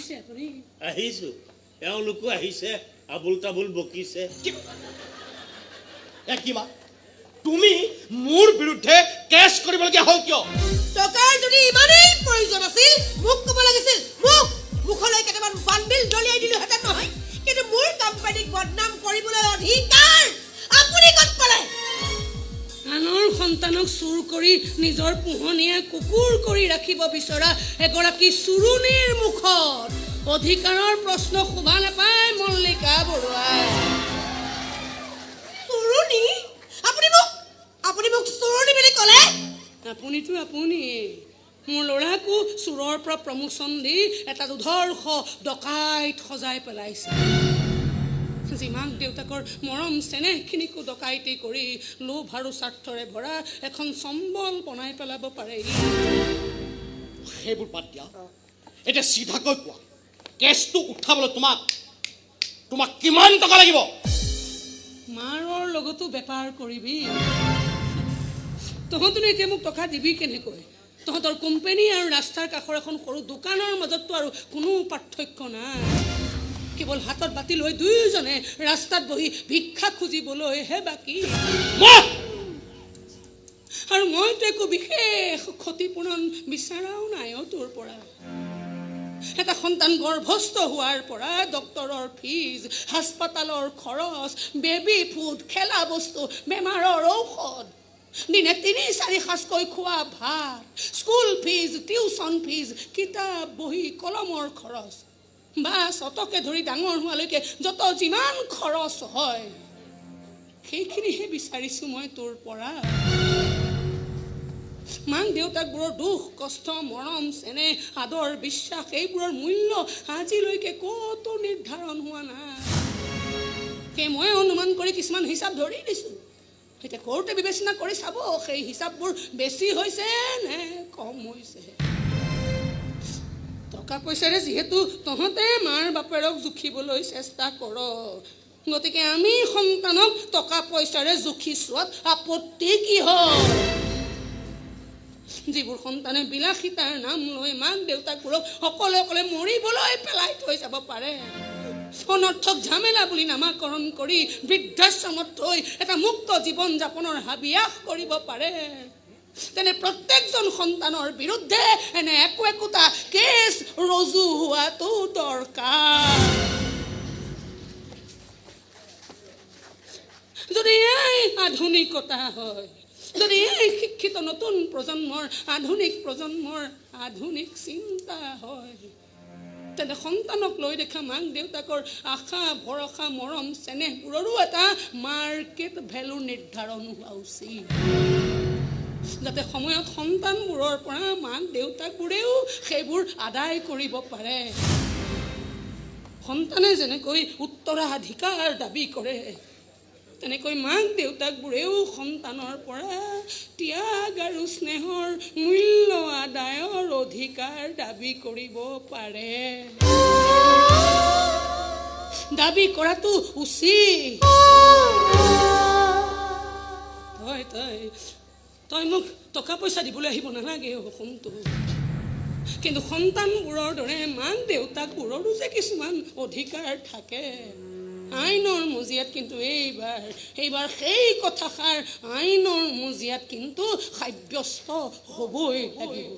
আহিছে আপুনি আহিছো এওঁলোকো আহিছে আবুল তাবুল বকিছে কিবা তুমি মোৰ বিৰুদ্ধে কেছ কৰিবলগীয়া হ'ল কিয় টকাৰ যদি ইমানেই প্ৰয়োজন আছিল মোক ক'ব লাগিছিল মুখলৈ কেইটামান বান্ডিল দলিয়াই দিলোহেঁতেন নহয় কিন্তু মোৰ কোম্পানীক বদনাম কৰিবলৈ অধিকাৰ আপুনি ক'ত পালে আনৰ সন্তানক চুৰ কৰি নিজৰ পোহনীয়া কুকুৰ কৰি ৰাখিব বিচৰা এগৰাকী চুৰুনিৰ মুখত অধিকাৰৰ প্ৰশ্ন শুভা নাপায় মল্লিকা বৰুৱাই চুৰুনি আপুনি মোক চুৰুনি বুলি ক'লে আপুনিতো আপুনি মোৰ ল'ৰাকো চোৰৰ পৰা প্ৰমোচন দি এটা দুধৰ্ষ ডকাইত সজাই পেলাইছে যি মাক দেউতাকৰ মৰম চেনেহখিনিকো ডকাইতি কৰি লোভ আৰু স্বাৰ্থৰে ভৰা এখন চম্বল বনাই পেলাব পাৰে সেইবোৰ বাদ দিয়া এতিয়া চিধাকৈ কোৱা কেছটো উঠাবলৈ তোমাক কিমান টকা লাগিব মাৰৰ লগতো বেপাৰ কৰিবি তহঁতনো এতিয়া মোক টকা দিবি কেনেকৈ তহঁতৰ কোম্পানী আৰু ৰাস্তাৰ কাষৰ এখন সৰু দোকানৰ মাজততো আৰু কোনো পাৰ্থক্য নাই কেৱল হাতত বাতি লৈ দুয়োজনে ৰাস্তাত বহি ভিক্ষা খুজিবলৈহে বাকী আৰু মইতো একো বিশেষ ক্ষতিপূৰণ বিচাৰাও নাই তোৰ পৰা এটা সন্তান গৰ্ভস্থ হোৱাৰ পৰা ডক্তৰৰ ফিজ হাস্পাতালৰ খৰচ বেবী ফুড খেলা বস্তু বেমাৰৰ ঔষধ দিনে ৩-৪ সাঁজকৈ খোৱা ভাত স্কুল ফিজ টিউচন ফিজ কিতাপ বহি কলমৰ খৰচ বাছ অটকে ধৰি ডাঙৰ হোৱালৈকে যত যিমান খৰচ হয় সেইখিনিহে বিচাৰিছোঁ মই তোৰ পৰা মাক দেউতাকবোৰৰ দুখ কষ্ট মৰম চেনেহ আদৰ বিশ্বাস এইবোৰৰ মূল্য আজিলৈকে ক'তো নিৰ্ধাৰণ হোৱা নাই সেই মই অনুমান কৰি কিছুমান হিচাপ ধৰি দিছোঁ এতিয়া কোৰ্টে বিবেচনা কৰি চাব সেই হিচাপবোৰ বেছি হৈছে নে কম হৈছে টকা পইচাৰে যিহেতু তহঁতে মাৰ বাপেৰক জুখিবলৈ চেষ্টা কৰ গতিকে আমি সন্তানক টকা পইচাৰে জুখি চোৱাত আপত্তি কি হয় যিবোৰ সন্তানে বিলাসিতাৰ নাম লৈ মাক দেউতাকবোৰক অকলে মৰিবলৈ পেলাই থৈ যাব পাৰে অনৰ্থক ঝামেলা বুলি নামাকৰণ কৰি বৃদ্ধাশ্ৰমত থৈ এটা মুক্ত জীৱন যাপনৰ হাবিয়াস কৰিব পাৰে তেনে প্ৰত্যেকজন সন্তানৰ বিৰুদ্ধে এনে একোটা কেছ ৰুজু হোৱাটো দৰকাৰ যদি এই আধুনিকতা হয় যদি এই শিক্ষিত নতুন প্ৰজন্মৰ আধুনিক চিন্তা হয় তেনে সন্তানক লৈ দেখা মাক দেউতাকৰ আশা ভৰসা মৰম চেনেহবোৰৰো এটা মাৰ্কেট ভেলু নিৰ্ধাৰণ হোৱা উচিত যাতে সময়ত সন্তানবোৰৰ পৰা মাক দেউতাকবোৰেও সেইবোৰ আদায় কৰিব পাৰে সন্তানে যেনেকৈ উত্তৰাধিকাৰ দাবী কৰে তেনেকৈ মাক দেউতাকবোৰেও সন্তানৰ পৰা ত্যাগ আৰু স্নেহৰ মূল্য আদায়ৰ অধিকাৰ দাবী কৰিব পাৰে দাবী কৰাটো উচিত তই মোক টকা পইচা দিবলৈ আহিব নালাগে শুনটো কিন্তু সন্তানবোৰৰ দৰে মাক দেউতাকবোৰৰো যে কিছুমান অধিকাৰ থাকে আইনৰ মজিয়াত কিন্তু এইবাৰ সেই কথাষাৰ আইনৰ মজিয়াত কিন্তু সাব্যস্ত হ'বই লাগিব